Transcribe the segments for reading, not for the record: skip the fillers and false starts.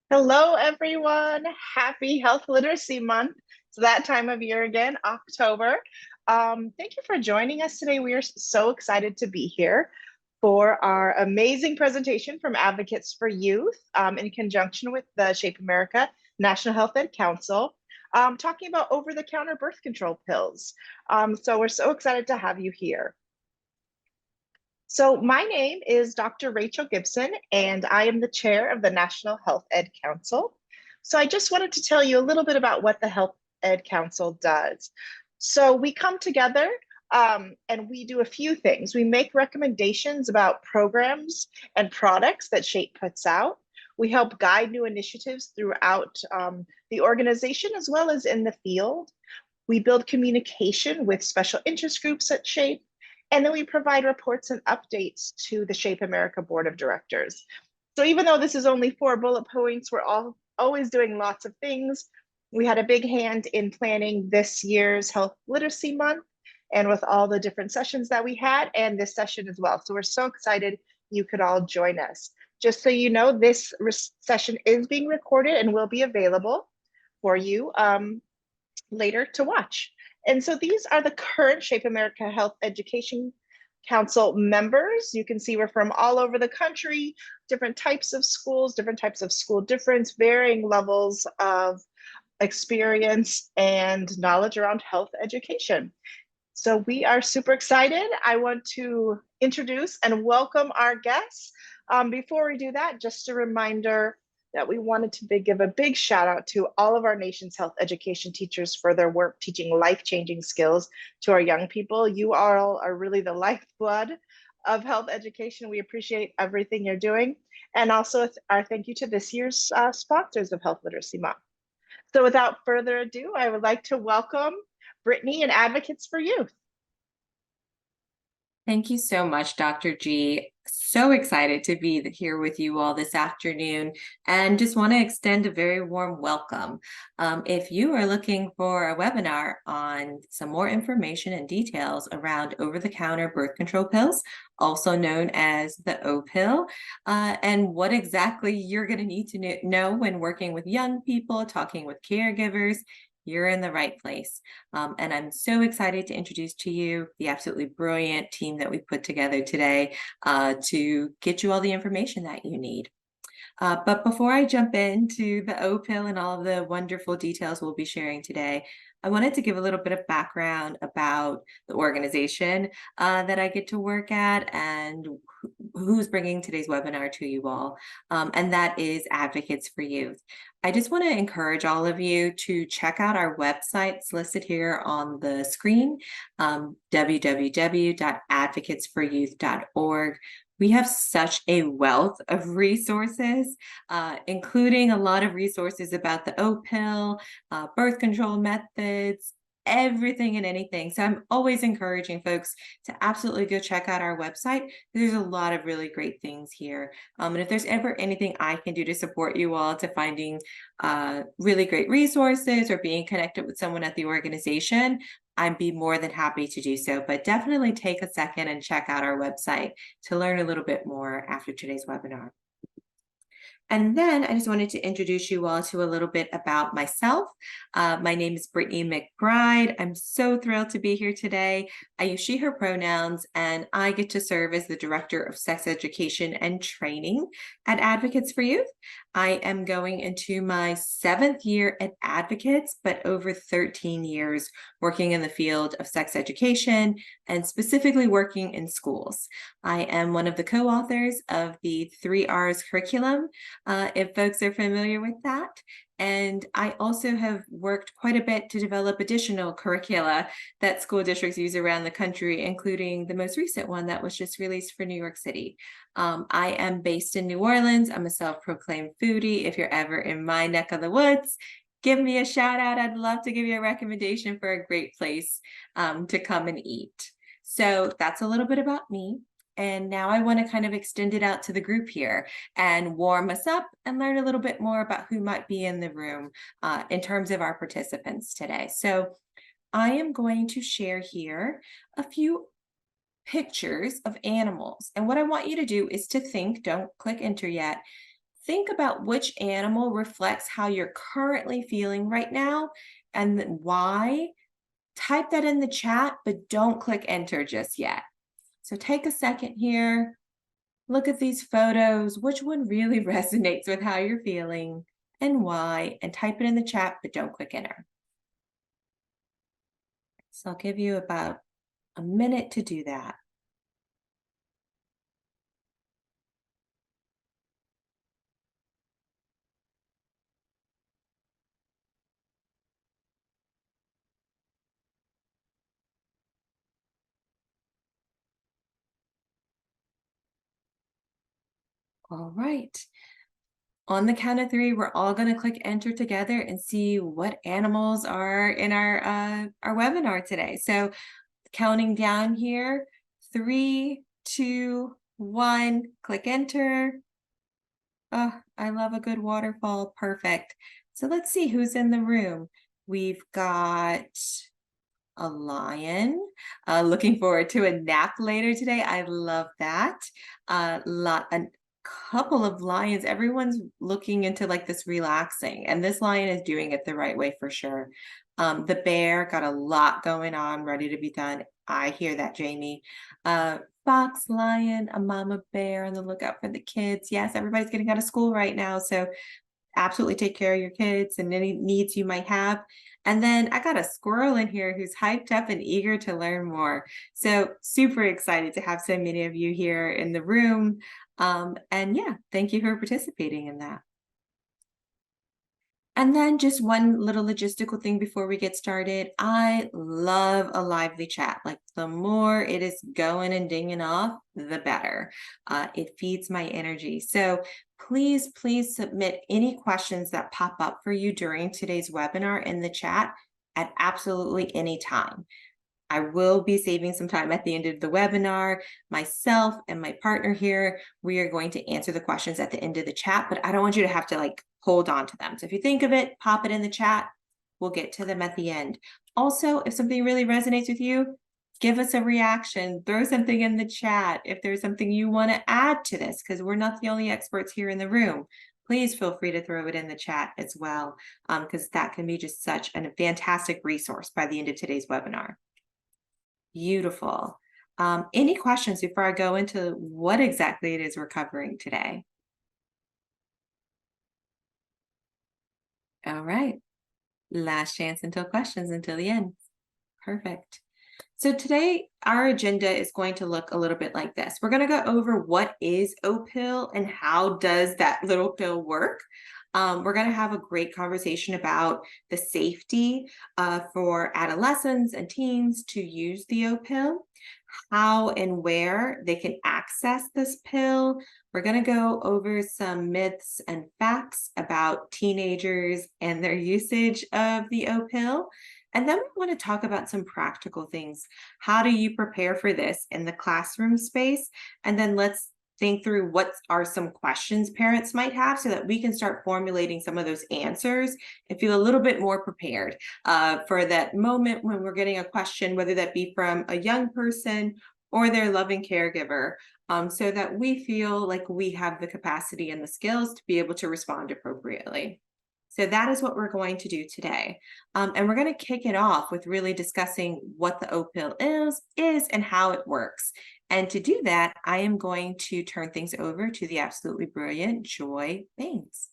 Hello, everyone. Happy Health Literacy Month. It's that time of year again, October. Thank you for joining us today. We are so excited to be here for our amazing presentation from Advocates for Youth in conjunction with the Shape America National Health Ed Council, talking about over-the-counter birth control pills. So we're so excited to have you here. So my name is Dr. Rachel Gibson, and I am the chair of the National Health Ed Council. So I just wanted to tell you a little bit about what the Health Ed Council does. So we come together and we do a few things. We make recommendations about programs and products that SHAPE puts out. We help guide new initiatives throughout the organization as well as in the field. We build communication with special interest groups at SHAPE, and then we provide reports and updates to the Shape America Board of Directors. So even though this is only 4 bullet points, we're always doing lots of things. We had a big hand in planning this year's Health Literacy Month and with all the different sessions that we had and this session as well. So we're so excited you could all join us. Just so you know, this session is being recorded and will be available for you later to watch. And so these are the current Shape America Health Education Council members. You can see we're from all over the country, different types of schools, different types of school difference, varying levels of experience and knowledge around health education. So we are super excited. I want to introduce and welcome our guests. Before we do that, just a reminder that we wanted to give a big shout out to all of our nation's health education teachers for their work teaching life-changing skills to our young people. You all are really the lifeblood of health education. We appreciate everything you're doing. And also our thank you to this year's sponsors of Health Literacy Month. So without further ado, I would like to welcome Brittany and Advocates for Youth. Thank you so much, Dr. G. So excited to be here with you all this afternoon and just want to extend a very warm welcome. If you are looking for a webinar on some more information and details around over-the-counter birth control pills, also known as the Opill, and what exactly you're going to need to know when working with young people, talking with caregivers, you're in the right place. And I'm so excited to introduce to you the absolutely brilliant team that we put together today to get you all the information that you need. But before I jump into the Opill and all of the wonderful details we'll be sharing today, I wanted to give a little bit of background about the organization that I get to work at and who's bringing today's webinar to you all, and that is Advocates for Youth. I just want to encourage all of you to check out our websites listed here on the screen, www.advocatesforyouth.org. We have such a wealth of resources, including a lot of resources about the Opill, birth control methods, everything and anything. So I'm always encouraging folks to absolutely go check out our website. There's a lot of really great things here. And if there's ever anything I can do to support you all to finding really great resources or being connected with someone at the organization, I'd be more than happy to do so. But definitely take a second and check out our website to learn a little bit more after today's webinar. And then I just wanted to introduce you all to a little bit about myself. My name is Brittany McBride. I'm so thrilled to be here today. I use she, her pronouns, and I get to serve as the Director of Sex Education and Training at Advocates for Youth. I am going into my 7th year at Advocates, but over 13 years working in the field of sex education and specifically working in schools. I am one of the co-authors of the 3 R's curriculum, if folks are familiar with that. And I also have worked quite a bit to develop additional curricula that school districts use around the country, including the most recent one that was just released for New York City. I am based in New Orleans. I'm a self-proclaimed foodie. If you're ever in my neck of the woods, give me a shout out. I'd love to give you a recommendation for a great place to come and eat. So that's a little bit about me. And now I want to kind of extend it out to the group here and warm us up and learn a little bit more about who might be in the room in terms of our participants today. So I am going to share here a few pictures of animals. And what I want you to do is to think, don't click enter yet, think about which animal reflects how you're currently feeling right now and then why. Type that in the chat, but don't click enter just yet. So take a second here, look at these photos, which one really resonates with how you're feeling and why, and type it in the chat, but don't click enter. So I'll give you about a minute to do that. All right. On the count of three, we're all going to click enter together and see what animals are in our webinar today. So counting down here, 3, 2, 1, click enter. Oh, I love a good waterfall. Perfect. So let's see who's in the room. We've got a lion. Looking forward to a nap later today. I love that. A couple of lions. Everyone's looking into like this relaxing, and this lion is doing it the right way for sure. The bear got a lot going on, ready to be done. I hear that, Jamie. Fox, lion, a mama bear on the lookout for the kids. Yes, everybody's getting out of school right now, so absolutely take care of your kids and any needs you might have. And then I got a squirrel in here who's hyped up and eager to learn more. So super excited to have so many of you here in the room. And yeah, thank you for participating in that. And then just one little logistical thing before we get started. I love a lively chat. Like the more it is going and dinging off, the better. It feeds my energy. So please submit any questions that pop up for you during today's webinar in the chat at absolutely any time. I will be saving some time at the end of the webinar. Myself and my partner here, we are going to answer the questions at the end of the chat, but I don't want you to have to like hold on to them. So if you think of it, pop it in the chat. We'll get to them at the end. Also, if something really resonates with you, give us a reaction, throw something in the chat. If there's something you want to add to this, because we're not the only experts here in the room, please feel free to throw it in the chat as well, because that can be just such a fantastic resource by the end of today's webinar. Beautiful. Any questions before I go into what exactly it is we're covering today? All right. Last chance until questions until the end. Perfect. So today our agenda is going to look a little bit like this. We're going to go over what is Opill and how does that little pill work. We're going to have a great conversation about the safety for adolescents and teens to use the Opill, how and where they can access this pill. We're going to go over some myths and facts about teenagers and their usage of the Opill. And then we want to talk about some practical things. How do you prepare for this in the classroom space? And then let's think through what are some questions parents might have so that we can start formulating some of those answers and feel a little bit more prepared for that moment when we're getting a question, whether that be from a young person or their loving caregiver, so that we feel like we have the capacity and the skills to be able to respond appropriately. So that is what we're going to do today. And we're going to kick it off with really discussing what the Opill is and how it works. And to do that, I am going to turn things over to the absolutely brilliant Joy Baines.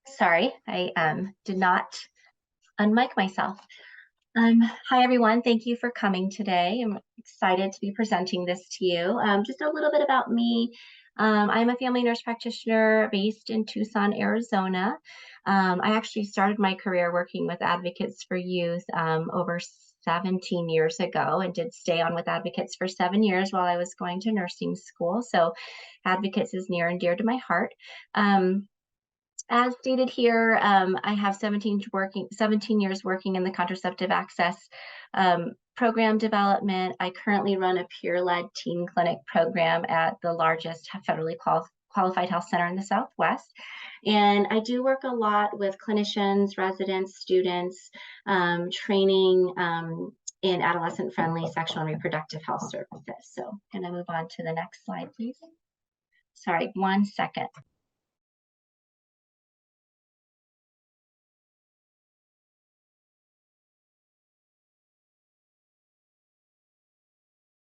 Sorry, I did not unmic myself. Hi, everyone. Thank you for coming today. I'm excited to be presenting this to you. Just a little bit about me. I'm a family nurse practitioner based in Tucson, Arizona. I actually started my career working with Advocates for Youth over 17 years ago and did stay on with Advocates for 7 years while I was going to nursing school. So Advocates is near and dear to my heart. As stated here, I have 17 years working in the contraceptive access program development. I currently run a peer-led teen clinic program at the largest federally qualified health center in the Southwest. And I do work a lot with clinicians, residents, students, training in adolescent-friendly sexual and reproductive health services. So I'm going to move on to the next slide, please. Sorry, 1 second.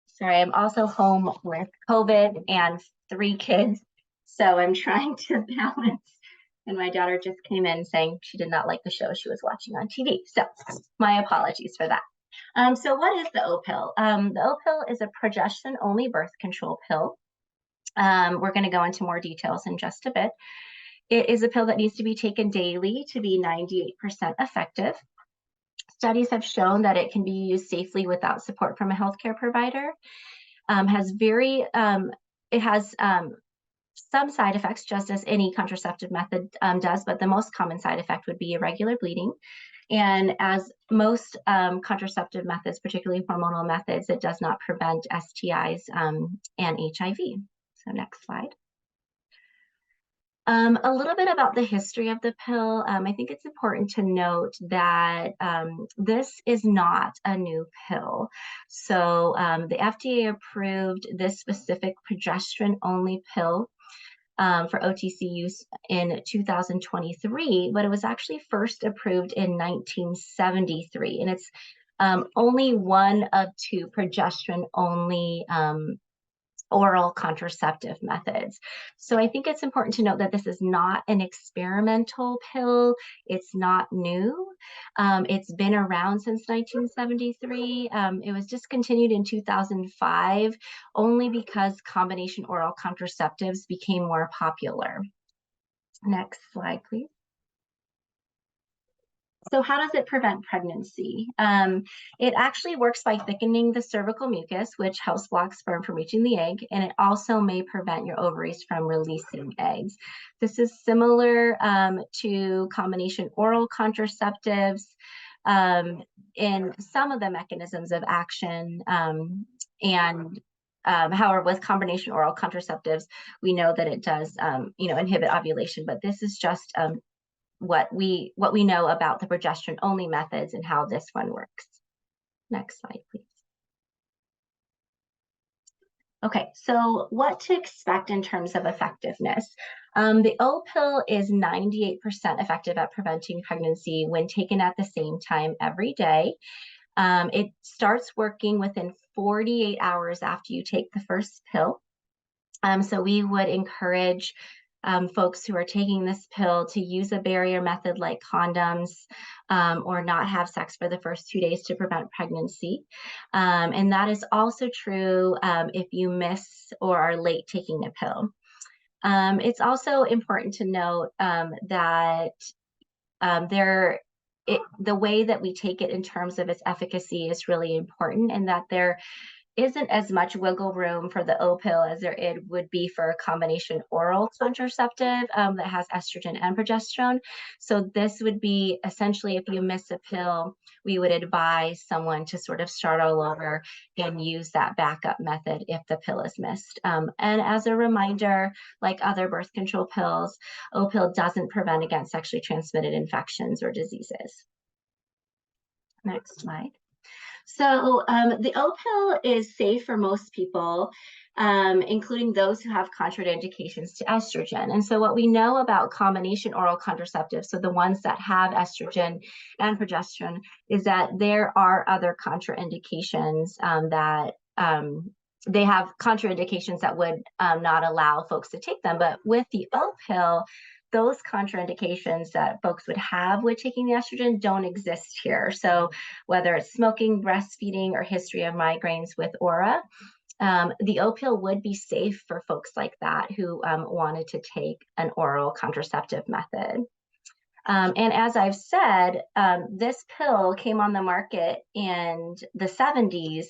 Sorry, I'm also home with COVID and 3 kids, so I'm trying to balance. And my daughter just came in saying she did not like the show she was watching on TV. So my apologies for that. So what is the Opill? The Opill is a progesterone-only birth control pill. We're going to go into more details in just a bit. It is a pill that needs to be taken daily to be 98% effective. Studies have shown that it can be used safely without support from a healthcare provider. It has some side effects, just as any contraceptive method does, but the most common side effect would be irregular bleeding. And as most contraceptive methods, particularly hormonal methods, it does not prevent STIs and HIV. So next slide. A little bit about the history of the pill. I think it's important to note that this is not a new pill. So the FDA approved this specific progesterone-only pill for OTC use in 2023, but it was actually first approved in 1973. And it's only one of 2 progesterone-only oral contraceptive methods. So I think it's important to note that this is not an experimental pill. It's not new. It's been around since 1973. It was discontinued in 2005 only because combination oral contraceptives became more popular. Next slide, please. So how does it prevent pregnancy? It actually works by thickening the cervical mucus, which helps block sperm from reaching the egg, and it also may prevent your ovaries from releasing eggs. This is similar to combination oral contraceptives in some of the mechanisms of action, however, with combination oral contraceptives, we know that it does, inhibit ovulation, but this is just what we know about the progesterone-only methods and how this one works. Next slide, please. Okay, so what to expect in terms of effectiveness? The Opill is 98% effective at preventing pregnancy when taken at the same time every day. It starts working within 48 hours after you take the first pill. So we would encourage folks who are taking this pill to use a barrier method like condoms or not have sex for the first 2 days to prevent pregnancy. And that is also true if you miss or are late taking a pill. It's also important to note that the way that we take it in terms of its efficacy is really important, and that there isn't as much wiggle room for the Opill as there would be for a combination oral contraceptive that has estrogen and progesterone. So this would be essentially, if you miss a pill, we would advise someone to sort of start all over and use that backup method if the pill is missed. And as a reminder, like other birth control pills, Opill doesn't prevent against sexually transmitted infections or diseases. Next slide. So the Opill is safe for most people, including those who have contraindications to estrogen. And so what we know about combination oral contraceptives, so the ones that have estrogen and progesterone, is that there are other contraindications that they have contraindications that would not allow folks to take them. But with the Opill, those contraindications that folks would have with taking the estrogen don't exist here. So whether it's smoking, breastfeeding, or history of migraines with aura, the Opill would be safe for folks like that who wanted to take an oral contraceptive method. And as I've said, this pill came on the market in the 70s.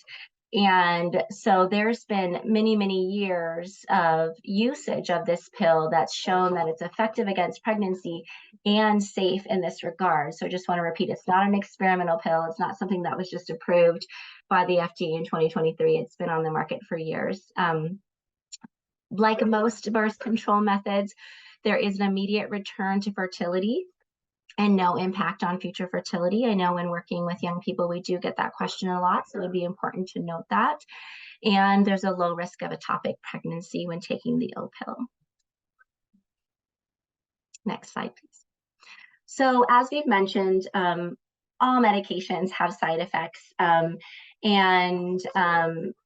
And so there's been many, many years of usage of this pill that's shown that it's effective against pregnancy and safe in this regard. So I just want to repeat, it's not an experimental pill. It's not something that was just approved by the FDA in 2023. It's been on the market for years. Like most birth control methods, there is an immediate return to fertility and no impact on future fertility. I know when working with young people, we do get that question a lot, so it would be important to note that. And there's a low risk of ectopic pregnancy when taking the Opill. Next slide, please. So as we've mentioned, all medications have side effects,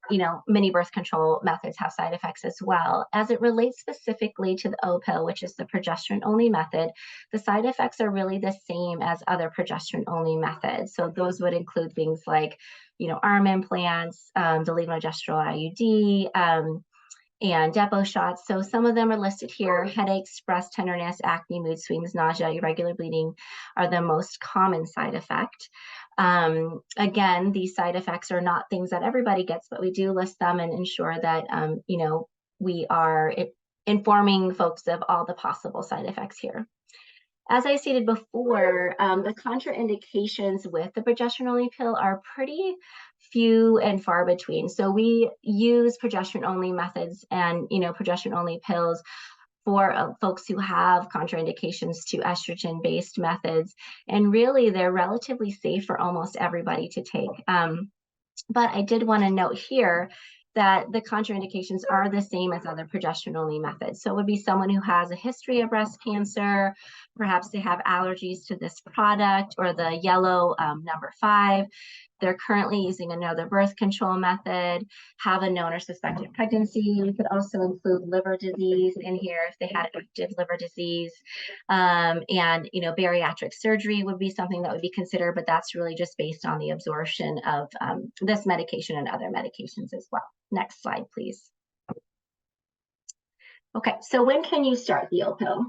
you know, many birth control methods have side effects as well. As it relates specifically to the Opill, which is the progesterone-only method, the side effects are really the same as other progesterone-only methods. So those would include things like, you know, arm implants, the levonorgestrel IUD, and depot shots. So some of them are listed here. Headaches, breast tenderness, acne, mood swings, nausea, irregular bleeding are the most common side effect. Again, these side effects are not things that everybody gets, but we do list them and ensure that, you know, we are informing folks of all the possible side effects here. As I stated before, the contraindications with the progesterone-only pill are pretty few and far between. So we use progesterone-only methods and, you know, progesterone-only pills for folks who have contraindications to estrogen-based methods. And really, they're relatively safe for almost everybody to take. But I did want to note here that the contraindications are the same as other progesterone-only methods. So it would be someone who has a history of breast cancer, perhaps they have allergies to this product or the yellow number 5. They're currently using another birth control method, have a known or suspected pregnancy. We could also include liver disease in here if they had active liver disease. And, you know, bariatric surgery would be something that would be considered, but that's really just based on the absorption of this medication and other medications as well. Next slide, please. Okay, so when can you start the Opill?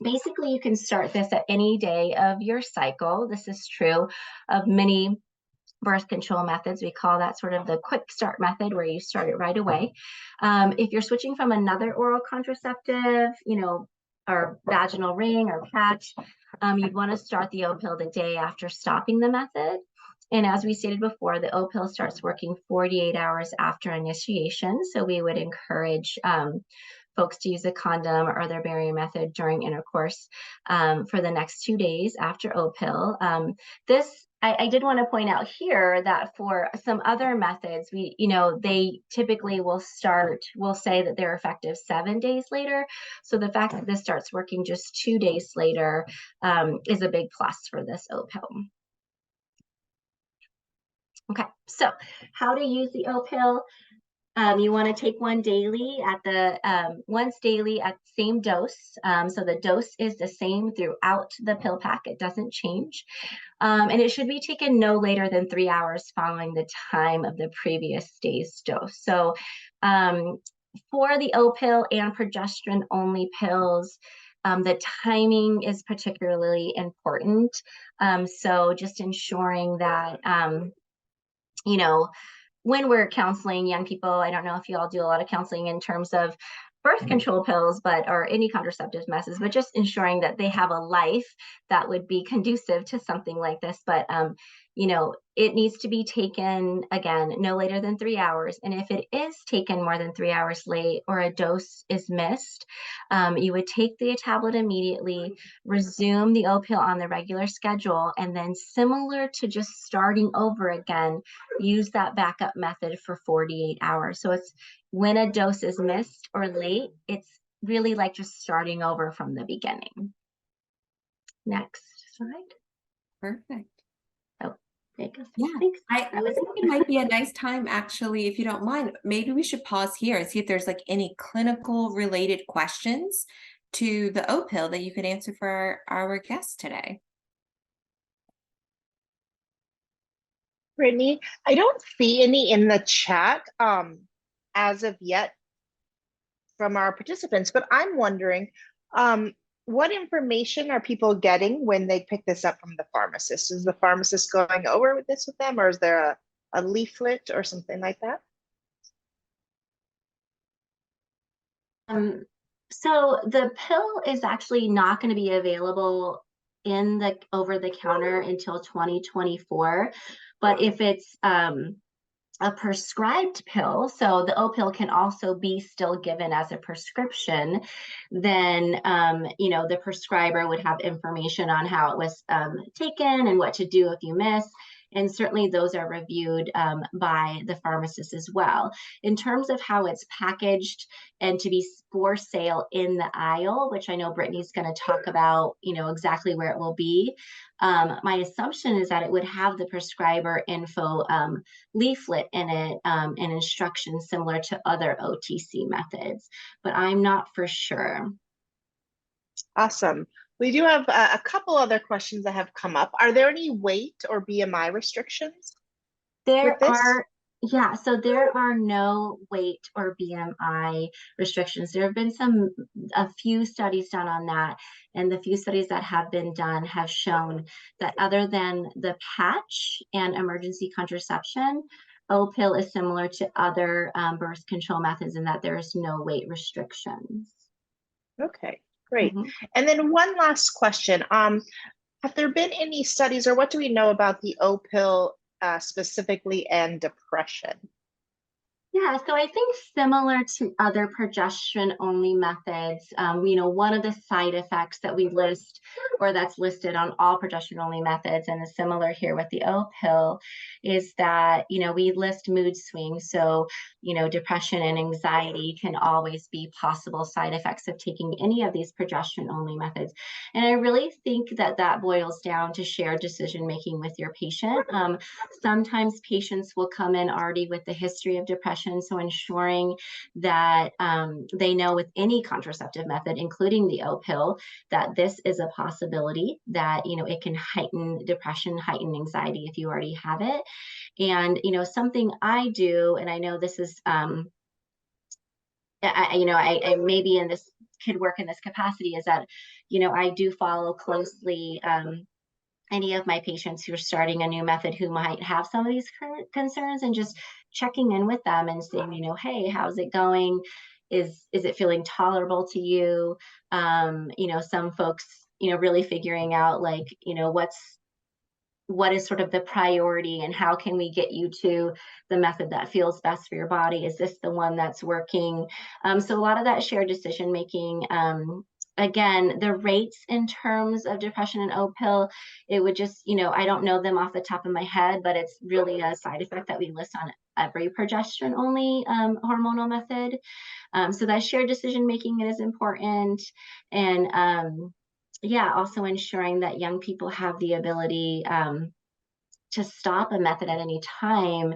Basically, you can start this at any day of your cycle. This is true of many birth control methods. We call that sort of the quick start method, where you start it right away. If you're switching from another oral contraceptive, you know, or vaginal ring or patch, you'd want to start the Opill the day after stopping the method. And as we stated before, the Opill starts working 48 hours after initiation. So we would encourage folks to use a condom or other barrier method during intercourse for the next 2 days after Opill. I did want to point out here that for some other methods, you know, they typically will say that they're effective 7 days later. So the fact that this starts working just 2 days later is a big plus for this Opill. Okay, so how to use the Opill. You want to take one daily at once daily at the same dose. So the dose is the same throughout the pill pack. It doesn't change. And it should be taken no later than 3 hours following the time of the previous day's dose. So for the Opill and progesterone-only pills, the timing is particularly important. So just ensuring that, you know, when we're counseling young people, I don't know if you all do a lot of counseling in terms of birth control pills, or any contraceptive methods, but just ensuring that they have a life that would be conducive to something like this. But, you know, it needs to be taken, again, no later than 3 hours. And if it is taken more than 3 hours late or a dose is missed, you would take the tablet immediately, resume the Opill on the regular schedule, and then, similar to just starting over again, use that backup method for 48 hours. So it's when a dose is missed or late, it's really like just starting over from the beginning. Next slide. Perfect. Oh, there you go. Yeah, Thanks. I think it might be a nice time, actually, if you don't mind, maybe we should pause here and see if there's like any clinical related questions to the Opill that you could answer for our guests today. Brittany, I don't see any in the chat as of yet from our participants, but I'm wondering, what information are people getting when they pick this up from the pharmacist? Is the pharmacist going over with this with them, or is there a leaflet or something like that? So the pill is actually not going to be available in the over the counter until 2024. But if it's a prescribed pill, so the Opill can also be still given as a prescription, then the prescriber would have information on how it was taken and what to do if you miss. And certainly those are reviewed by the pharmacist as well. In terms of how it's packaged and to be for sale in the aisle, which I know Brittany's going to talk about, exactly where it will be. My assumption is that it would have the prescriber info leaflet in it and instructions similar to other OTC methods, but I'm not for sure. Awesome. We do have a couple other questions that have come up. Are there any weight or BMI restrictions with this? So there are no weight or BMI restrictions. There have been a few studies done on that, and the few studies that have been done have shown that other than the patch and emergency contraception, Opill is similar to other birth control methods in that there is no weight restrictions. Okay, great. And then one last question. Have there been any studies, or what do we know about the Opill specifically and depression? Yeah, so I think similar to other progesterone-only methods, one of the side effects that we list, or that's listed on all progesterone-only methods, and is similar here with the Opill, is that, we list mood swings. So, depression and anxiety can always be possible side effects of taking any of these progesterone-only methods. And I really think that boils down to shared decision-making with your patient. Sometimes patients will come in already with the history of depression. So ensuring that they know with any contraceptive method, including the Opill, that this is a possibility, that, it can heighten depression, heighten anxiety if you already have it. And, something I do, and I know this is, I maybe in this could work in this capacity, is that, I do follow closely any of my patients who are starting a new method who might have some of these concerns, and just checking in with them and saying, hey, how's it going? Is it feeling tolerable to you? Some folks, really figuring out what is sort of the priority, and how can we get you to the method that feels best for your body? Is this the one that's working? So a lot of that shared decision making. Again, the rates in terms of depression and Opill, it would just, I don't know them off the top of my head, but it's really a side effect that we list on every progesterone only hormonal method. So that shared decision making is important. And also ensuring that young people have the ability to stop a method at any time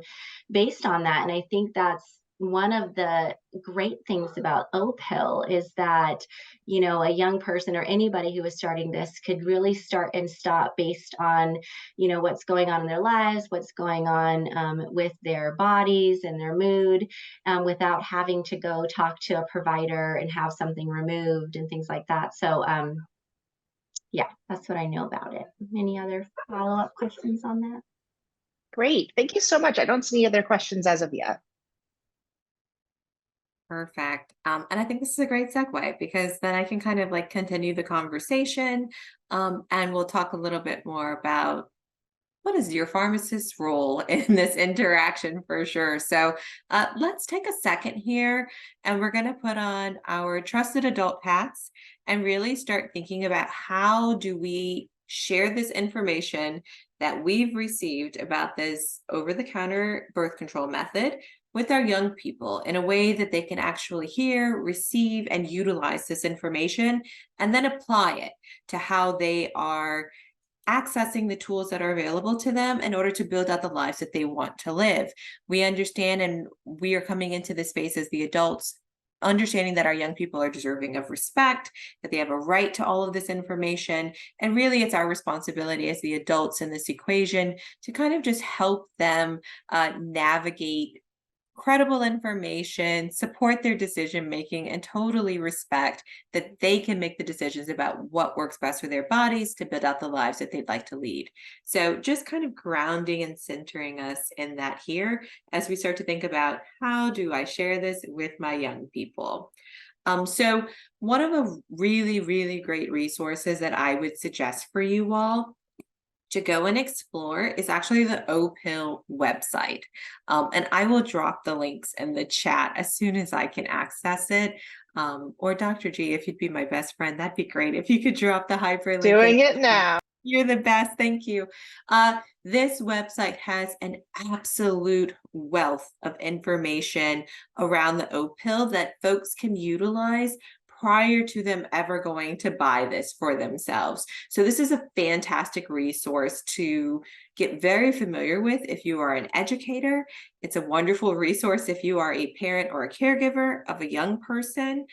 based on that. And I think that's one of the great things about Opill, is that, a young person or anybody who is starting this could really start and stop based on, what's going on in their lives, what's going on with their bodies and their mood, without having to go talk to a provider and have something removed and things like that. So, that's what I know about it. Any other follow-up questions on that? Great. Thank you so much. I don't see any other questions as of yet. Perfect. And I think this is a great segue, because then I can kind of continue the conversation, and we'll talk a little bit more about what is your pharmacist's role in this interaction, for sure. So let's take a second here, and we're going to put on our trusted adult hats and really start thinking about how do we share this information that we've received about this over-the-counter birth control method with our young people in a way that they can actually hear, receive, and utilize this information, and then apply it to how they are accessing the tools that are available to them in order to build out the lives that they want to live. We understand, and we are coming into this space as the adults, understanding that our young people are deserving of respect, that they have a right to all of this information. And really, it's our responsibility as the adults in this equation to kind of just help them navigate credible information, support their decision making, and totally respect that they can make the decisions about what works best for their bodies to build out the lives that they'd like to lead. So just kind of grounding and centering us in that here as we start to think about, how do I share this with my young people? So one of the really, really great resources that I would suggest for you all to go and explore is actually the Opill website. And I will drop the links in the chat as soon as I can access it. Or Dr. G, if you'd be my best friend, that'd be great. If you could drop the hyperlink. Doing it now. You're the best. Thank you. This website has an absolute wealth of information around the Opill that folks can utilize prior to them ever going to buy this for themselves. So this is a fantastic resource to get very familiar with if you are an educator. It's a wonderful resource if you are a parent or a caregiver of a young person.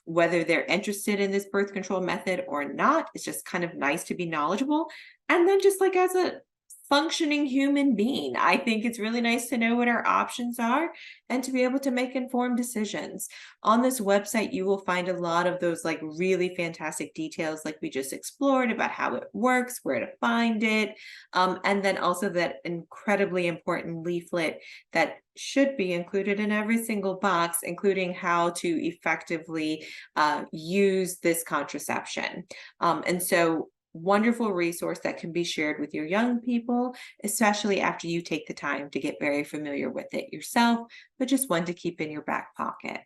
Whether they're interested in this birth control method or not, it's just kind of nice to be knowledgeable. And then just like as a functioning human being, I think it's really nice to know what our options are and to be able to make informed decisions. On this website, you will find a lot of those like really fantastic details like we just explored about how it works, where to find it, and then also that incredibly important leaflet that should be included in every single box, including how to effectively use this contraception. And so wonderful resource that can be shared with your young people, especially after you take the time to get very familiar with it yourself, but just one to keep in your back pocket.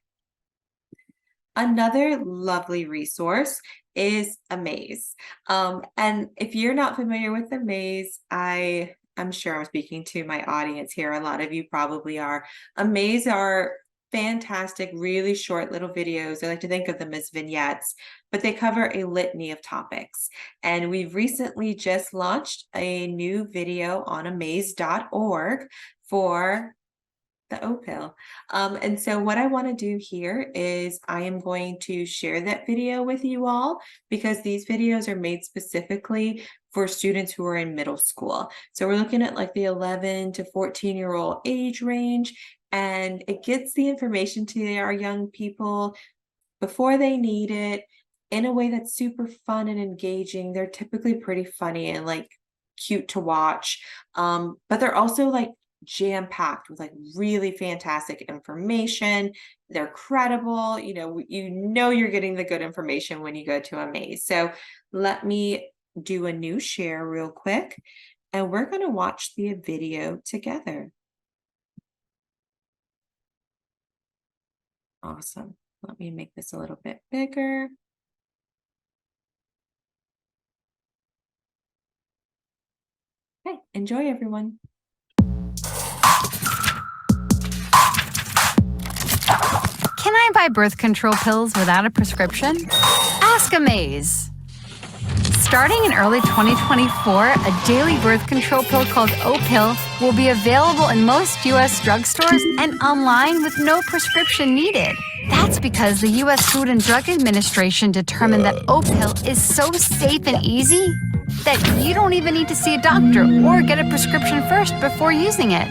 Another lovely resource is a maze. And if you're not familiar with the maze, I'm sure I'm speaking to my audience here. A lot of you probably are. A maze are fantastic, really short little videos. I like to think of them as vignettes, but they cover a litany of topics. And we've recently just launched a new video on amaze.org for the Opill. And so what I want to do here is I am going to share that video with you all because these videos are made specifically for students who are in middle school. So we're looking at like the 11 to 14-year-old age range, and it gets the information to our young people before they need it in a way that's super fun and engaging. They're typically pretty funny and like cute to watch, but they're also like jam-packed with like really fantastic information. They're credible. You know you're getting the good information when you go to a maze. So let me do a new share real quick, and we're going to watch the video together. Awesome. Let me make this a little bit bigger. Okay, enjoy everyone. Can I buy birth control pills without a prescription? Ask Amaze. Starting in early 2024, a daily birth control pill called Opill will be available in most U.S. drugstores and online with no prescription needed. That's because the U.S. Food and Drug Administration determined that Opill is so safe and easy that you don't even need to see a doctor or get a prescription first before using it.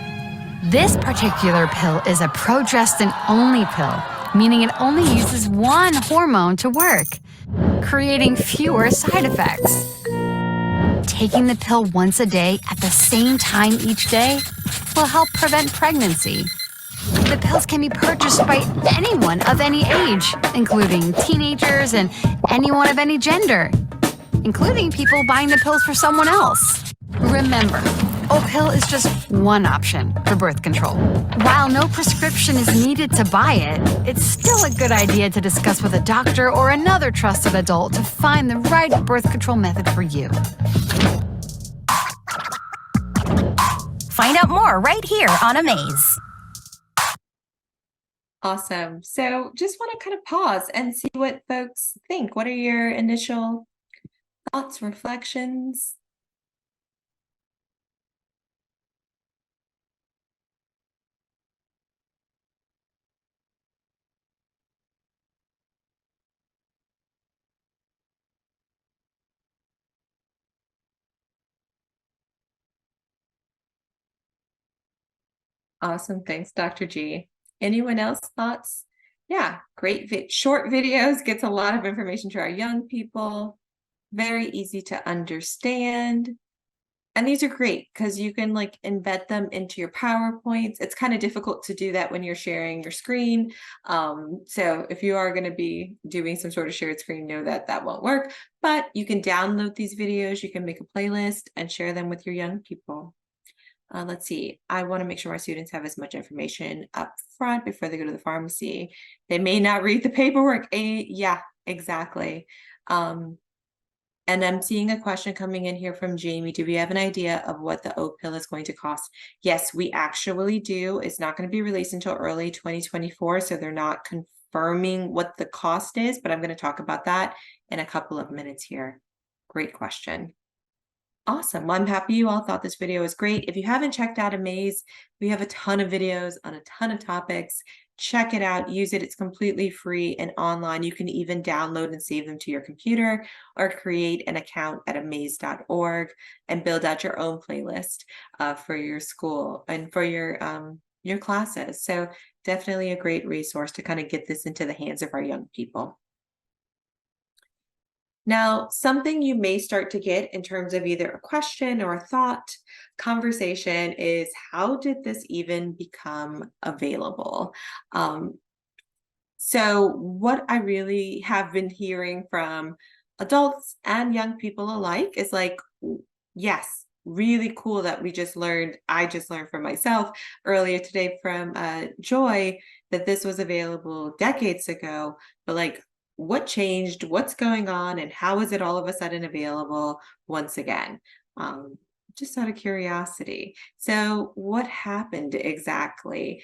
This particular pill is a progestin-only pill, meaning it only uses one hormone to work, creating fewer side effects. Taking the pill once a day at the same time each day will help prevent pregnancy. The pills can be purchased by anyone of any age, including teenagers and anyone of any gender, including people buying the pills for someone else. Remember, Opill is just one option for birth control. While no prescription is needed to buy it, it's still a good idea to discuss with a doctor or another trusted adult to find the right birth control method for you. Find out more right here on Amaze. Awesome. So just want to kind of pause and see what folks think. What are your initial thoughts, reflections? Awesome. Thanks, Dr. G. Anyone else thoughts? Yeah, great. Short videos gets a lot of information to our young people. Very easy to understand. And these are great because you can like embed them into your PowerPoints. It's kind of difficult to do that when you're sharing your screen. So if you are going to be doing some sort of shared screen, know that that won't work, but you can download these videos, you can make a playlist and share them with your young people. Let's see, I want to make sure my students have as much information up front before they go to the pharmacy. They may not read the paperwork. Yeah, exactly. And I'm seeing a question coming in here from Jamie. Do we have an idea of what the Opill is going to cost? Yes, we actually do. It's not going to be released until early 2024, so they're not confirming what the cost is, but I'm going to talk about that in a couple of minutes here. Great question. Awesome. Well, I'm happy you all thought this video was great. If you haven't checked out Amaze, we have a ton of videos on a ton of topics. Check it out, use it. It's completely free and online. You can even download and save them to your computer or create an account at amaze.org and build out your own playlist for your school and for your classes. So definitely a great resource to kind of get this into the hands of our young people. Now, something you may start to get in terms of either a question or a thought conversation is, how did this even become available? So what I really have been hearing from adults and young people alike is like, yes, really cool that I just learned from myself earlier today from Joy that this was available decades ago, but like, what changed, what's going on, and how is it all of a sudden available once again? Just out of curiosity. So what happened exactly?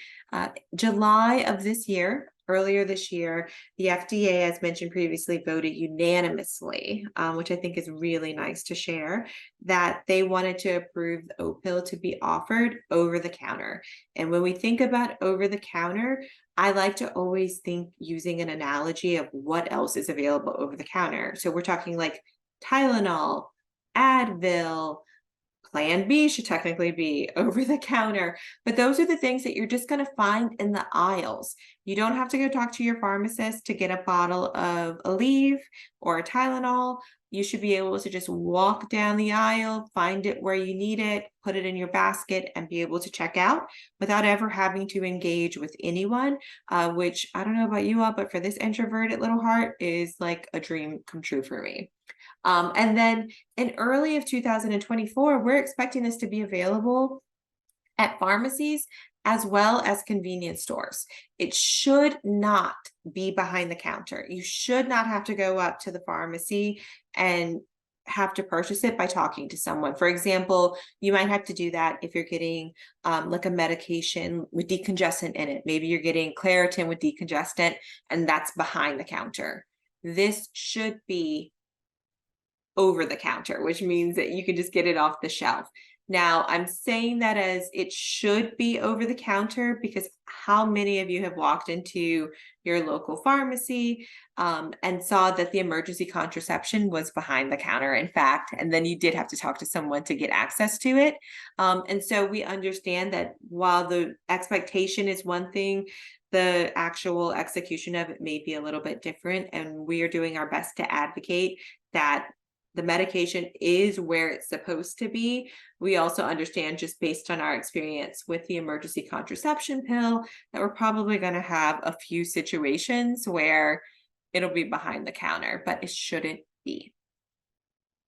July of this year, earlier this year, the FDA, as mentioned previously, voted unanimously, which I think is really nice to share, that they wanted to approve the Opill to be offered over the counter. And when we think about over the counter, I like to always think using an analogy of what else is available over the counter. So we're talking like Tylenol, Advil, Plan B should technically be over the counter, but those are the things that you're just going to find in the aisles. You don't have to go talk to your pharmacist to get a bottle of Aleve or a Tylenol. You should be able to just walk down the aisle, find it where you need it, put it in your basket, and be able to check out without ever having to engage with anyone, which I don't know about you all, but for this introverted little heart is like a dream come true for me. And then in early of 2024, we're expecting this to be available at pharmacies as well as convenience stores. It should not be behind the counter. You should not have to go up to the pharmacy and have to purchase it by talking to someone. For example, you might have to do that if you're getting like a medication with decongestant in it. Maybe you're getting Claritin with decongestant, and that's behind the counter. This should be over the counter, which means that you can just get it off the shelf. Now, I'm saying that as it should be over the counter because how many of you have walked into your local pharmacy and saw that the emergency contraception was behind the counter, in fact, and then you did have to talk to someone to get access to it. And so we understand that while the expectation is one thing, the actual execution of it may be a little bit different, and we are doing our best to advocate that the medication is where it's supposed to be. We also understand, just based on our experience with the emergency contraception pill, that we're probably going to have a few situations where it'll be behind the counter, but it shouldn't be.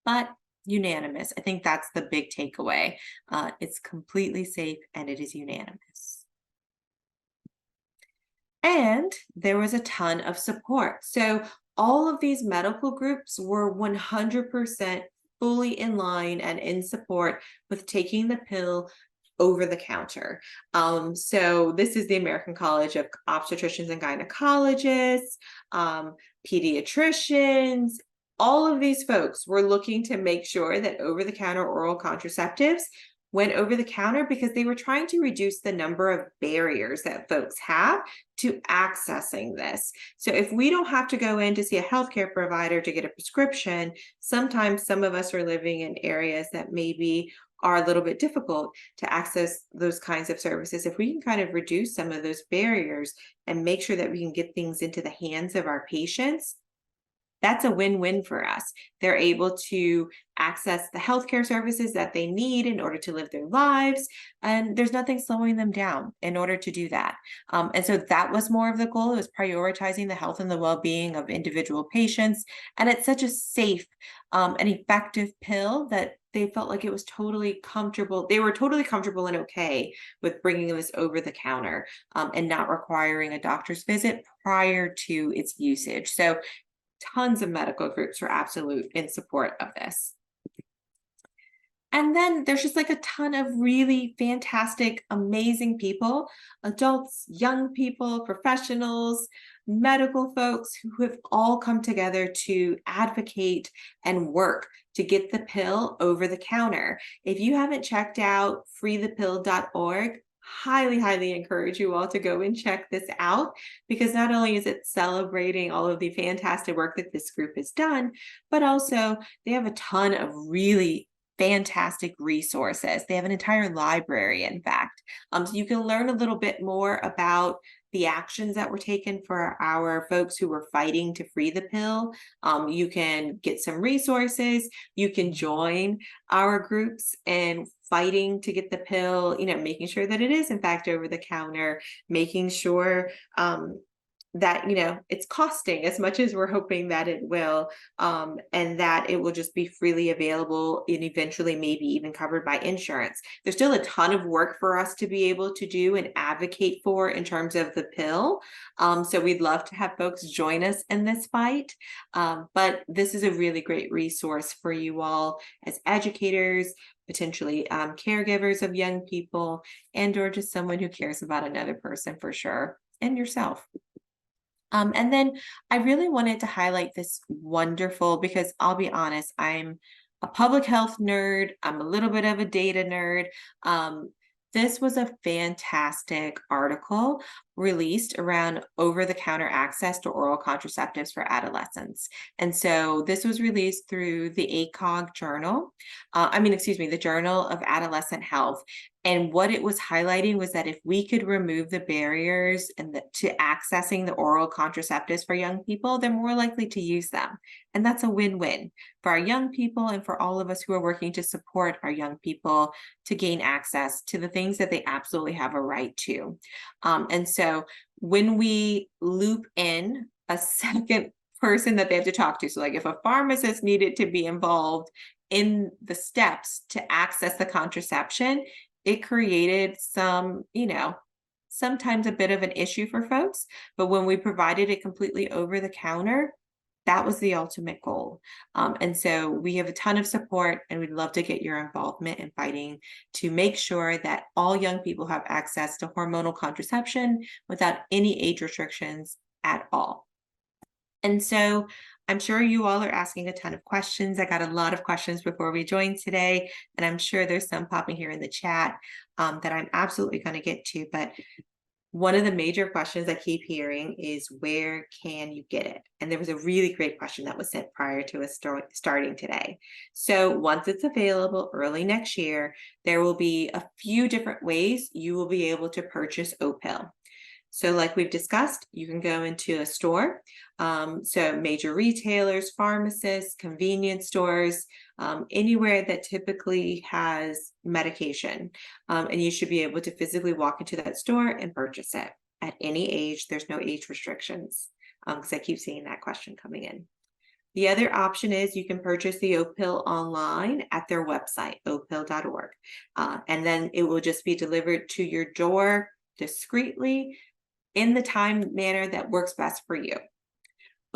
But unanimous. I think that's the big takeaway. It's completely safe and it is unanimous. And there was a ton of support. So all of these medical groups were 100% fully in line and in support with taking the pill over the counter. So this is the American College of Obstetricians and Gynecologists, pediatricians. All of these folks were looking to make sure that over-the-counter oral contraceptives went over the counter because they were trying to reduce the number of barriers that folks have to accessing this. So if we don't have to go in to see a healthcare provider to get a prescription, sometimes some of us are living in areas that maybe are a little bit difficult to access those kinds of services. If we can kind of reduce some of those barriers and make sure that we can get things into the hands of our patients, that's a win-win for us. They're able to access the healthcare services that they need in order to live their lives, and there's nothing slowing them down in order to do that. And so that was more of the goal. It was prioritizing the health and the well-being of individual patients, and it's such a safe and effective pill that they felt like it was totally comfortable. They were totally comfortable and okay with bringing this over the counter and not requiring a doctor's visit prior to its usage. So tons of medical groups were absolute in support of this. And then there's just like a ton of really fantastic, amazing people, adults, young people, professionals, medical folks who have all come together to advocate and work to get the pill over the counter. If you haven't checked out freethepill.org, highly encourage you all to go and check this out, because not only is it celebrating all of the fantastic work that this group has done, but also they have a ton of really fantastic resources. They have an entire library, in fact. So you can learn a little bit more about the actions that were taken for our folks who were fighting to free the pill. You can get some resources. You can join our groups and fighting to get the pill, making sure that it is in fact over the counter, making sure that it's costing as much as we're hoping that it will, and that it will just be freely available and eventually maybe even covered by insurance. There's still a ton of work for us to be able to do and advocate for in terms of the pill. So we'd love to have folks join us in this fight. But this is a really great resource for you all as educators, potentially caregivers of young people, and or just someone who cares about another person for sure, and yourself. And then I really wanted to highlight this wonderful, because I'll be honest, I'm a public health nerd. I'm a little bit of a data nerd. This was a fantastic article released around over-the-counter access to oral contraceptives for adolescents. And so this was released through the ACOG journal, the Journal of Adolescent Health. And what it was highlighting was that if we could remove the barriers to accessing the oral contraceptives for young people, they're more likely to use them. And that's a win-win for our young people and for all of us who are working to support our young people to gain access to the things that they absolutely have a right to. And so when we loop in a second person that they have to talk to, so like if a pharmacist needed to be involved in the steps to access the contraception, it created some, sometimes a bit of an issue for folks. But when we provided it completely over the counter, that was the ultimate goal. And so we have a ton of support, and we'd love to get your involvement in fighting to make sure that all young people have access to hormonal contraception without any age restrictions at all. And so I'm sure you all are asking a ton of questions. I got a lot of questions before we joined today, and I'm sure there's some popping here in the chat that I'm absolutely going to get to. But one of the major questions I keep hearing is, where can you get it? And there was a really great question that was sent prior to us starting today. So once it's available early next year, there will be a few different ways you will be able to purchase Opill. So like we've discussed, you can go into a store, so major retailers, pharmacists, convenience stores, anywhere that typically has medication, and you should be able to physically walk into that store and purchase it at any age. There's no age restrictions, because I keep seeing that question coming in. The other option is you can purchase the Opill online at their website, opill.org, and then it will just be delivered to your door discreetly in the time manner that works best for you.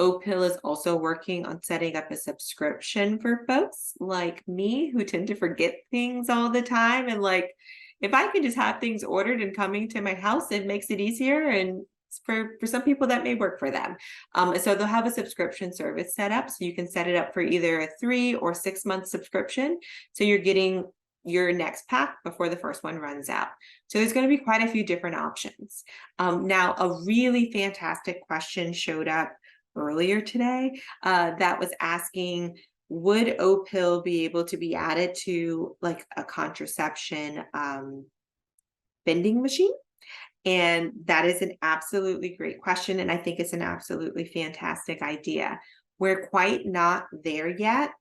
Opill is also working on setting up a subscription for folks like me who tend to forget things all the time. And like, if I can just have things ordered and coming to my house, it makes it easier. And for some people that may work for them. So they'll have a subscription service set up. So you can set it up for either a 3 or 6 month subscription. So you're getting your next pack before the first one runs out. So there's going to be quite a few different options. Now, a really fantastic question showed up earlier today that was asking, would Opill be able to be added to like a contraception vending machine? And that is an absolutely great question. And I think it's an absolutely fantastic idea. We're quite not there yet.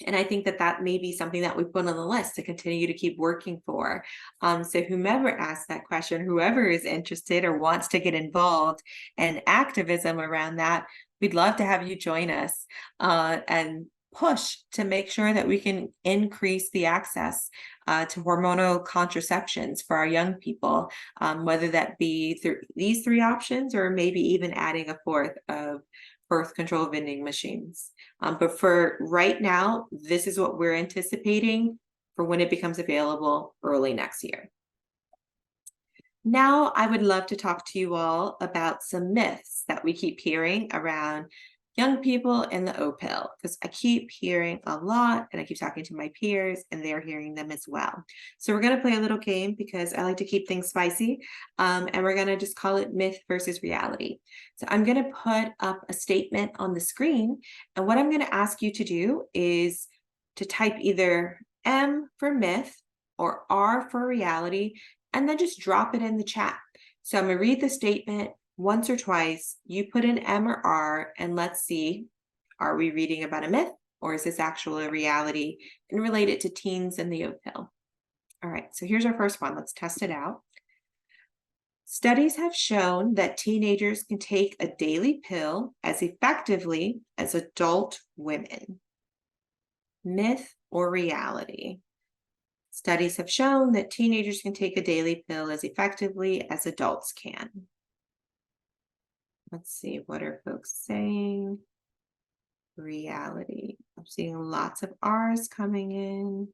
And I think that that may be something that we put on the list to continue to keep working for. So whomever asked that question, whoever is interested or wants to get involved in activism around that, we'd love to have you join us and push to make sure that we can increase the access to hormonal contraceptions for our young people, whether that be through these 3 options or maybe even adding a 4th of birth control vending machines. But for right now, this is what we're anticipating for when it becomes available early next year. Now, I would love to talk to you all about some myths that we keep hearing around young people and the Opill, because I keep hearing a lot and I keep talking to my peers and they're hearing them as well. So we're going to play a little game because I like to keep things spicy, and we're going to just call it myth versus reality. So I'm going to put up a statement on the screen, and what I'm going to ask you to do is to type either M for myth or R for reality, and then just drop it in the chat. So I'm going to read the statement once or twice. You put in M or R, and let's see, are we reading about a myth or is this actual a reality, and relate it to teens and the Opill? All right, so here's our first one. Let's test it out. Studies have shown that teenagers can take a daily pill as effectively as adult women. Myth or reality? Studies have shown that teenagers can take a daily pill as effectively as adults can. Let's see, what are folks saying? Reality. I'm seeing lots of R's coming in.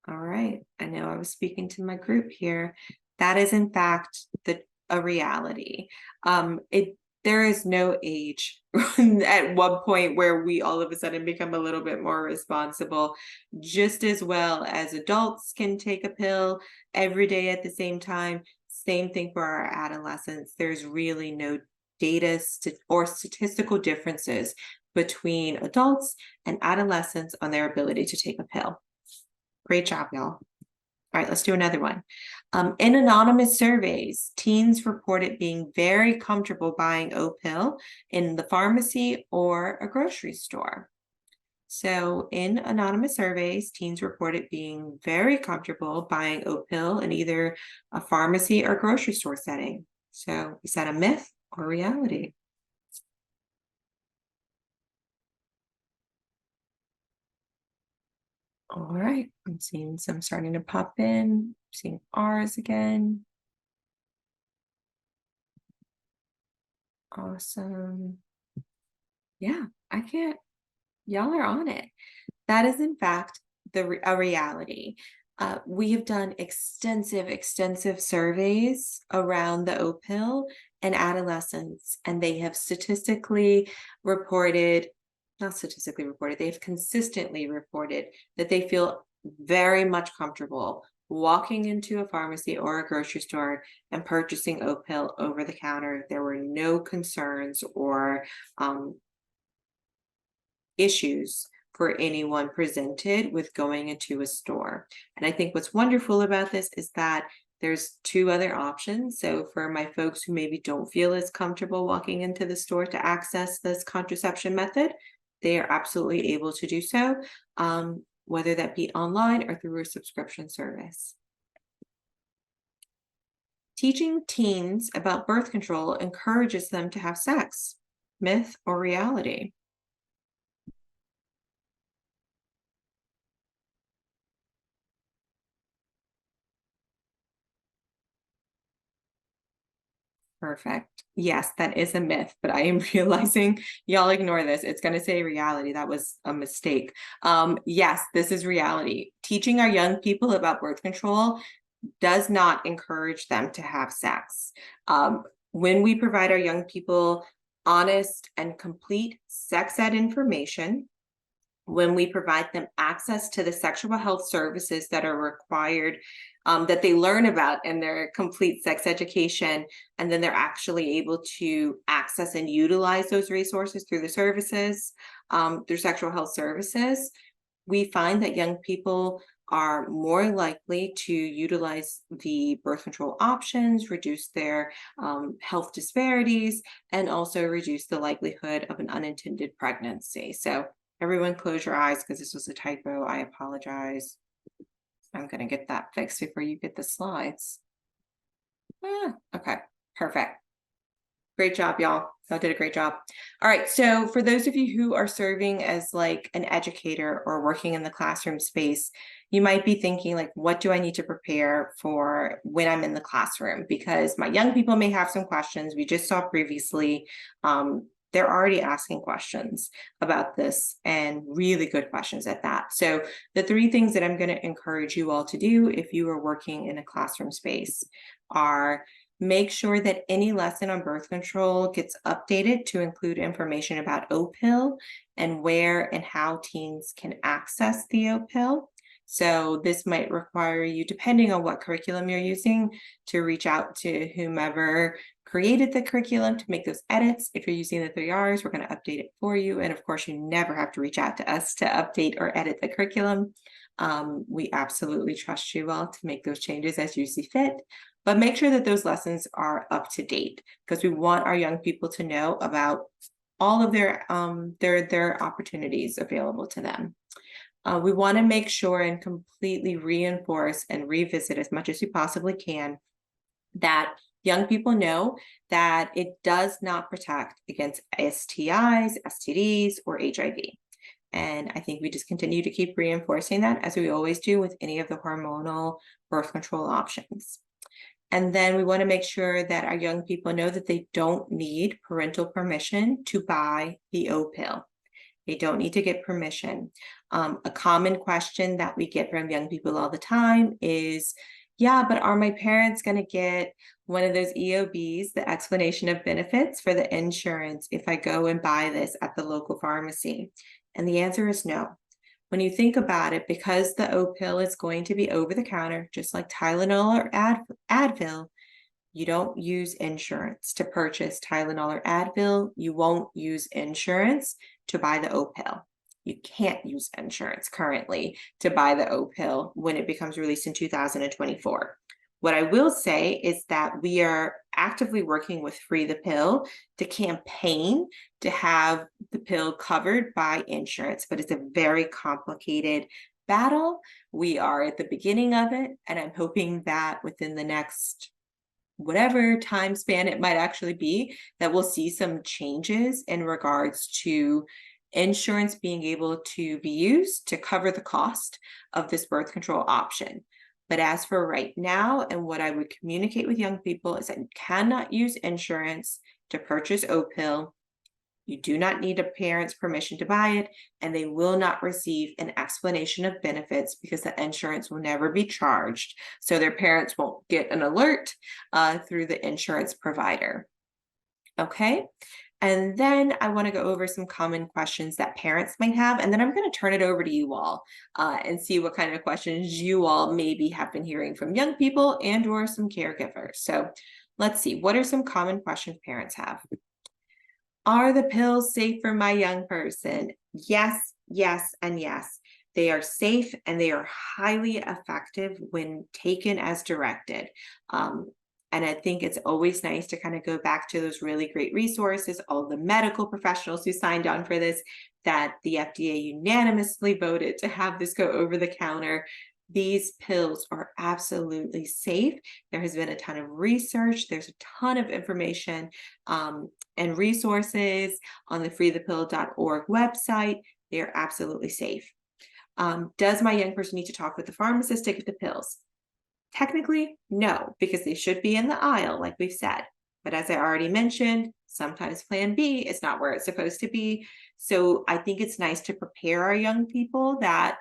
All right, I know I was speaking to my group here. That is in fact a reality. There is no age at one point where we all of a sudden become a little bit more responsible. Just as well as adults can take a pill every day at the same time, same thing for our adolescents. There's really no data or statistical differences between adults and adolescents on their ability to take a pill. Great job, y'all. All right, let's do another one. In anonymous surveys, teens reported being very comfortable buying Opill in the pharmacy or a grocery store. So in anonymous surveys, teens reported being very comfortable buying Opill in either a pharmacy or grocery store setting. So is that a myth or reality? All right, I'm seeing some starting to pop in. I'm seeing R's again. Awesome. Yeah, y'all are on it. That is in fact a reality. We have done extensive surveys around the Opill and adolescents, and they have they've consistently reported that they feel very much comfortable walking into a pharmacy or a grocery store and purchasing Opill over the counter. There were no concerns or issues for anyone presented with going into a store. And I think what's wonderful about this is that there's 2 other options. So for my folks who maybe don't feel as comfortable walking into the store to access this contraception method, they are absolutely able to do so, whether that be online or through a subscription service. Teaching teens about birth control encourages them to have sex. Myth or reality? Perfect. Yes, that is a myth, but I am realizing y'all ignore this. It's going to say reality. That was a mistake. Yes, this is reality. Teaching our young people about birth control does not encourage them to have sex. When we provide our young people honest and complete sex ed information, when we provide them access to the sexual health services that are required, that they learn about in their complete sex education, and then they're actually able to access and utilize those resources through the services, through sexual health services, we find that young people are more likely to utilize the birth control options, reduce their health disparities, and also reduce the likelihood of an unintended pregnancy. So everyone close your eyes because this was a typo. I apologize. I'm going to get that fixed before you get the slides. Okay, perfect. Great job, y'all. Y'all did a great job. All right, so for those of you who are serving as like an educator or working in the classroom space, you might be thinking like, what do I need to prepare for when I'm in the classroom? Because my young people may have some questions. We just saw previously, they're already asking questions about this, and really good questions at that. So the 3 things that I'm going to encourage you all to do if you are working in a classroom space are: make sure that any lesson on birth control gets updated to include information about Opill and where and how teens can access the Opill. So this might require you, depending on what curriculum you're using, to reach out to whomever created the curriculum to make those edits. If you're using the 3 R's, we're going to update it for you. And of course, you never have to reach out to us to update or edit the curriculum. We absolutely trust you all to make those changes as you see fit. But make sure that those lessons are up to date, because we want our young people to know about all of their opportunities available to them. We want to make sure and completely reinforce and revisit as much as we possibly can that young people know that it does not protect against STIs, STDs, or HIV. And I think we just continue to keep reinforcing that, as we always do with any of the hormonal birth control options. And then we want to make sure that our young people know that they don't need parental permission to buy the Opill. They don't need to get permission. A common question that we get from young people all the time is, yeah, but are my parents going to get one of those EOBs, the explanation of benefits for the insurance, if I go and buy this at the local pharmacy? And the answer is no. When you think about it, because the Opill is going to be over the counter, just like Tylenol or Advil, you don't use insurance to purchase Tylenol or Advil. You won't use insurance to buy the Opill. You can't use insurance currently to buy the Opill when it becomes released in 2024. What I will say is that we are actively working with Free the Pill to campaign to have the pill covered by insurance, but it's a very complicated battle. We are at the beginning of it, and I'm hoping that within the next whatever time span it might actually be, that we'll see some changes in regards to insurance being able to be used to cover the cost of this birth control option. But as for right now, and what I would communicate with young people, is that you cannot use insurance to purchase Opill. You do not need a parent's permission to buy it, and they will not receive an explanation of benefits because the insurance will never be charged. So their parents won't get an alert through the insurance provider. Okay. And then I want to go over some common questions that parents might have, and then I'm going to turn it over to you all and see what kind of questions you all maybe have been hearing from young people and or some caregivers. So let's see, what are some common questions parents have? Are the pills safe for my young person? Yes, yes, and yes. They are safe and they are highly effective when taken as directed. And I think it's always nice to kind of go back to those really great resources, all the medical professionals who signed on for this, that the FDA unanimously voted to have this go over the counter. These pills are absolutely safe. There has been a ton of research. There's a ton of information and resources on the freethepill.org website. They are absolutely safe. Does my young person need to talk with the pharmacist to get the pills? Technically, no, because they should be in the aisle, like we've said. But as I already mentioned, sometimes plan B is not where it's supposed to be. So I think it's nice to prepare our young people that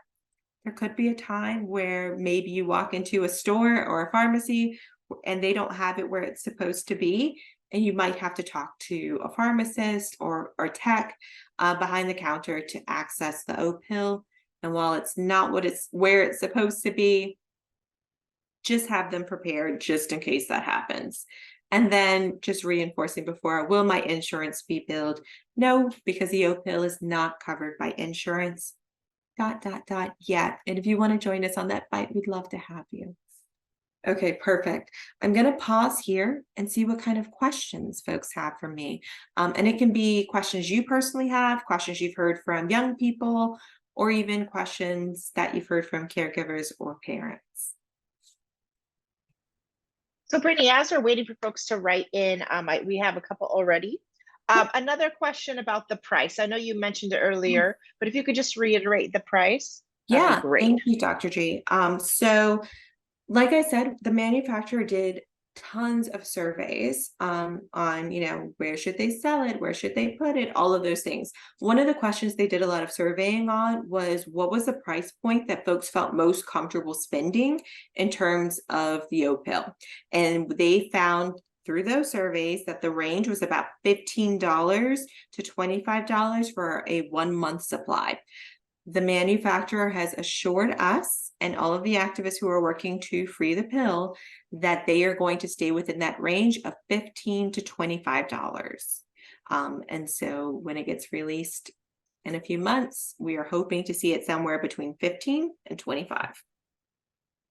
there could be a time where maybe you walk into a store or a pharmacy and they don't have it where it's supposed to be. And you might have to talk to a pharmacist or tech behind the counter to access the Opill. And while it's not where it's supposed to be, just have them prepared just in case that happens. And then just reinforcing before, will my insurance be billed? No, because the Opill is not covered by insurance. yet. And if you want to join us on that fight, we'd love to have you. Okay, perfect. I'm going to pause here and see what kind of questions folks have for me. And it can be questions you personally have, questions you've heard from young people, or even questions that you've heard from caregivers or parents. So Brittany, as we're waiting for folks to write in, we have a couple already. Another question about the price. I know you mentioned it earlier, but if you could just reiterate the price, that'd be great. Thank you, Dr. G. So like I said, the manufacturer did tons of surveys on, where should they sell it? Where should they put it? All of those things. One of the questions they did a lot of surveying on was what was the price point that folks felt most comfortable spending in terms of the Opill? And they found through those surveys that the range was about $15 to $25 for a 1-month supply. The manufacturer has assured us and all of the activists who are working to free the pill that they are going to stay within that range of $15 to $25. And so when it gets released in a few months, we are hoping to see it somewhere between 15 and 25.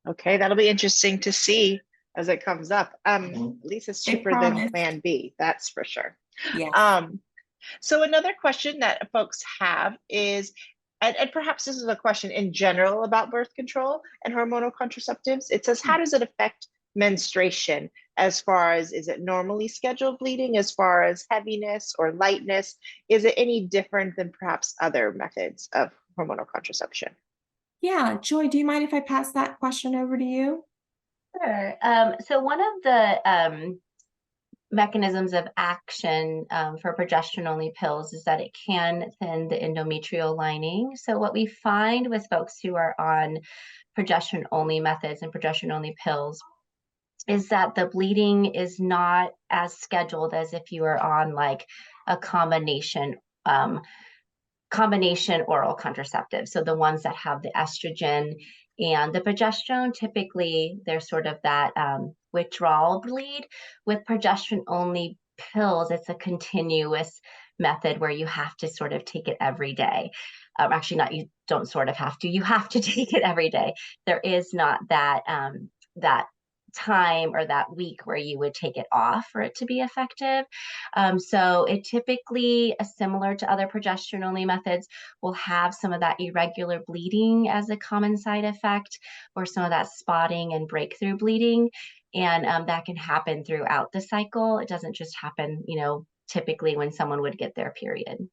Okay, that'll be interesting to see as it comes up. At least it's cheaper than Plan B, that's for sure. Yes. So another question that folks have is, and perhaps this is a question in general about birth control and hormonal contraceptives. It says, how does it affect menstruation as far as, is it normally scheduled bleeding, as far as heaviness or lightness? Is it any different than perhaps other methods of hormonal contraception? Yeah, Joy, do you mind if I pass that question over to you? Sure. So one of the mechanisms of action for progesterone-only pills is that it can thin the endometrial lining. So what we find with folks who are on progesterone-only methods and progesterone-only pills is that the bleeding is not as scheduled as if you are on like a combination oral contraceptive. So the ones that have the estrogen and the progesterone, typically there's sort of that withdrawal bleed. With progesterone only pills, it's a continuous method where you have to sort of take it every day. Actually, not, you don't sort of have to, you have to take it every day. There is not that that time or that week where you would take it off for it to be effective. So it typically, similar to other progesterone only methods, will have some of that irregular bleeding as a common side effect, or some of that spotting and breakthrough bleeding. And that can happen throughout the cycle. It doesn't just happen, typically when someone would get their period.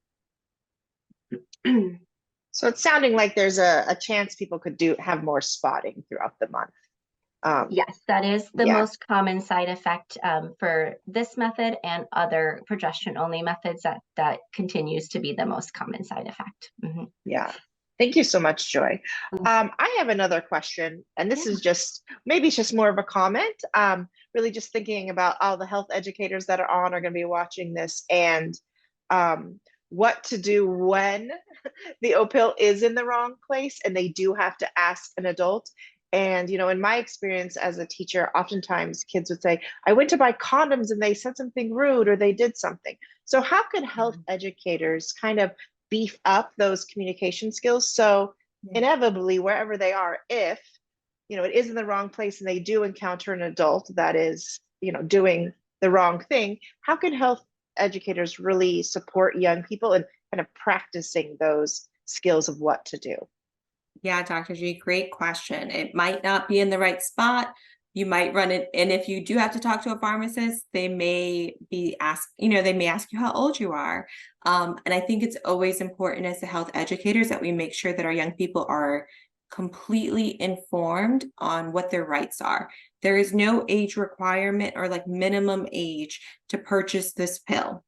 So it's sounding like there's a chance people could have more spotting throughout the month. Yes, that is the most common side effect for this method and other progesterone-only methods. That continues to be the most common side effect. Mm-hmm. Yeah. Thank you so much, Joy. I have another question, and this is maybe it's just more of a comment. Really just thinking about all the health educators that are going to be watching this, and what to do when the Opill is in the wrong place and they do have to ask an adult. And, in my experience as a teacher, oftentimes kids would say, I went to buy condoms and they said something rude or they did something. So how can health educators kind of beef up those communication skills? So inevitably, wherever they are, if, it is in the wrong place and they do encounter an adult that is, doing the wrong thing, how can health educators really support young people in kind of practicing those skills of what to do? Yeah, Dr. G, great question. It might not be in the right spot. You might run it. And if you do have to talk to a pharmacist, they may ask you how old you are. And I think it's always important as the health educators that we make sure that our young people are completely informed on what their rights are. There is no age requirement or like minimum age to purchase this pill.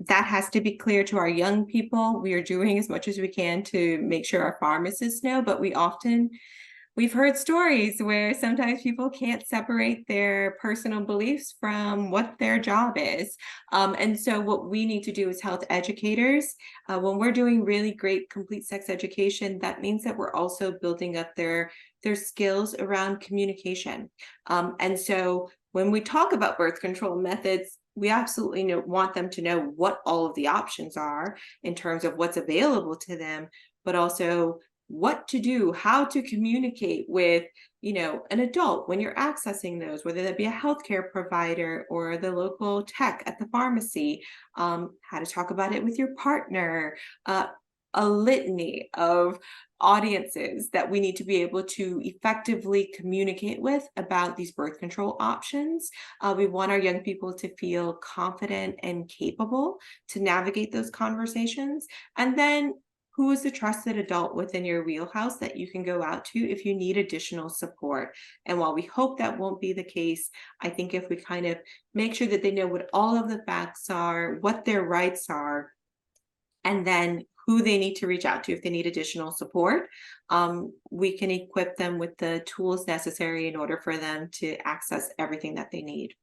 That has to be clear to our young people. We are doing as much as we can to make sure our pharmacists know, but we've heard stories where sometimes people can't separate their personal beliefs from what their job is. And so what we need to do as health educators, when we're doing really great complete sex education, that means that we're also building up their skills around communication. And so when we talk about birth control methods, we absolutely want them to know what all of the options are in terms of what's available to them, but also what to do, how to communicate with, an adult when you're accessing those, whether that be a healthcare provider or the local tech at the pharmacy, how to talk about it with your partner, a litany of audiences that we need to be able to effectively communicate with about these birth control options. We want our young people to feel confident and capable to navigate those conversations. And then who is the trusted adult within your wheelhouse that you can go out to if you need additional support? And while we hope that won't be the case, I think if we kind of make sure that they know what all of the facts are, what their rights are, and then who they need to reach out to if they need additional support, we can equip them with the tools necessary in order for them to access everything that they need.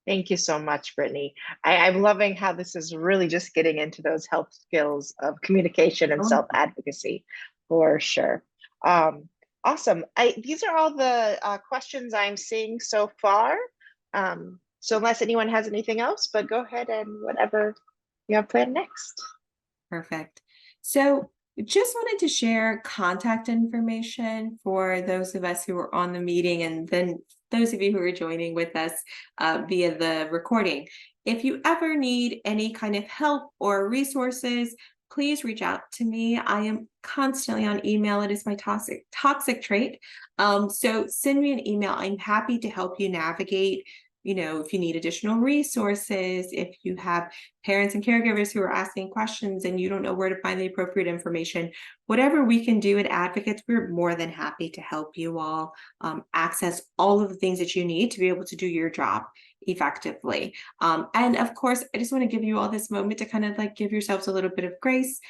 Thank you so much, Brittany. I'm loving how this is really just getting into those health skills of communication and self-advocacy, for sure. Awesome. These are all the questions I'm seeing so far. So unless anyone has anything else, but go ahead and whatever you have planned next. Perfect. So just wanted to share contact information for those of us who are on the meeting, and then those of you who are joining with us via the recording. If you ever need any kind of help or resources, please reach out to me. I am constantly on email. It is my toxic trait. So send me an email. I'm happy to help you navigate. If you need additional resources, if you have parents and caregivers who are asking questions and you don't know where to find the appropriate information, whatever we can do at Advocates, we're more than happy to help you all access all of the things that you need to be able to do your job effectively. And of course, I just want to give you all this moment to kind of like give yourselves a little bit of grace.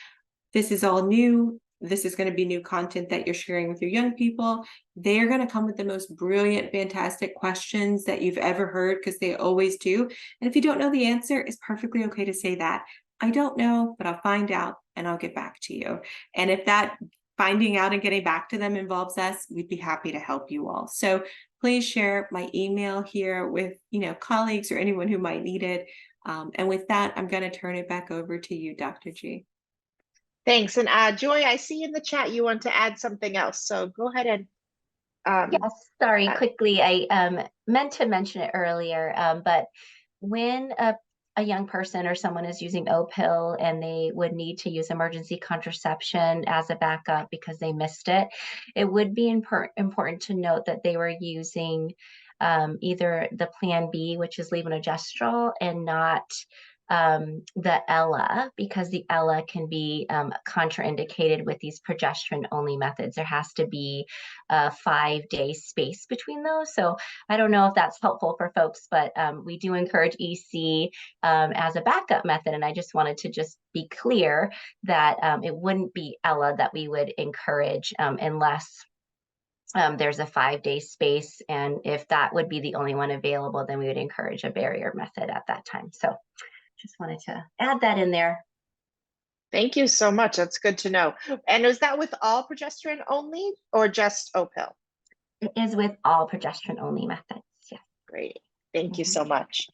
This is all new. This is going to be new content that you're sharing with your young people. They're going to come with the most brilliant, fantastic questions that you've ever heard, because they always do. And if you don't know the answer, it's perfectly okay to say that. I don't know, but I'll find out and I'll get back to you. And if that finding out and getting back to them involves us, we'd be happy to help you all. So please share my email here with, colleagues or anyone who might need it. And with that, I'm going to turn it back over to you, Dr. G. Thanks. And Joy, I see in the chat you want to add something else. So go ahead and yes, sorry, quickly. I meant to mention it earlier, but when a young person or someone is using Opill and they would need to use emergency contraception as a backup because they missed it, it would be important to note that they were using either the Plan B, which is levonorgestrel, and not the Ella, because the Ella can be contraindicated with these progesterone-only methods. There has to be a 5-day space between those. So I don't know if that's helpful for folks, but we do encourage EC as a backup method. And I just wanted to just be clear that it wouldn't be Ella that we would encourage unless there's a 5-day space. And if that would be the only one available, then we would encourage a barrier method at that time. So just wanted to add that in there. Thank you so much. That's good to know. And is that with all progesterone only or just Opill? It is with all progesterone only methods. Yeah. Great. Thank you so much.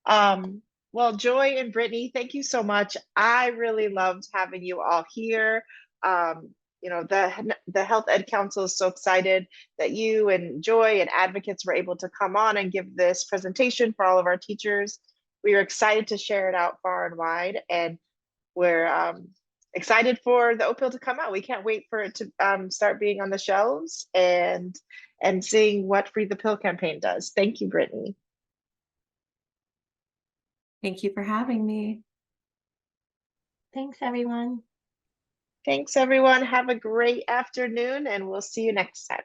Well, Joy and Brittany, thank you so much. I really loved having you all here. The Health Ed Council is so excited that you and Joy and Advocates were able to come on and give this presentation for all of our teachers. We are excited to share it out far and wide, and we're excited for the Opill to come out. We can't wait for it to start being on the shelves and seeing what Free the Pill campaign does. Thank you, Brittany. Thank you for having me. Thanks, everyone. Thanks, everyone. Have a great afternoon, and we'll see you next time.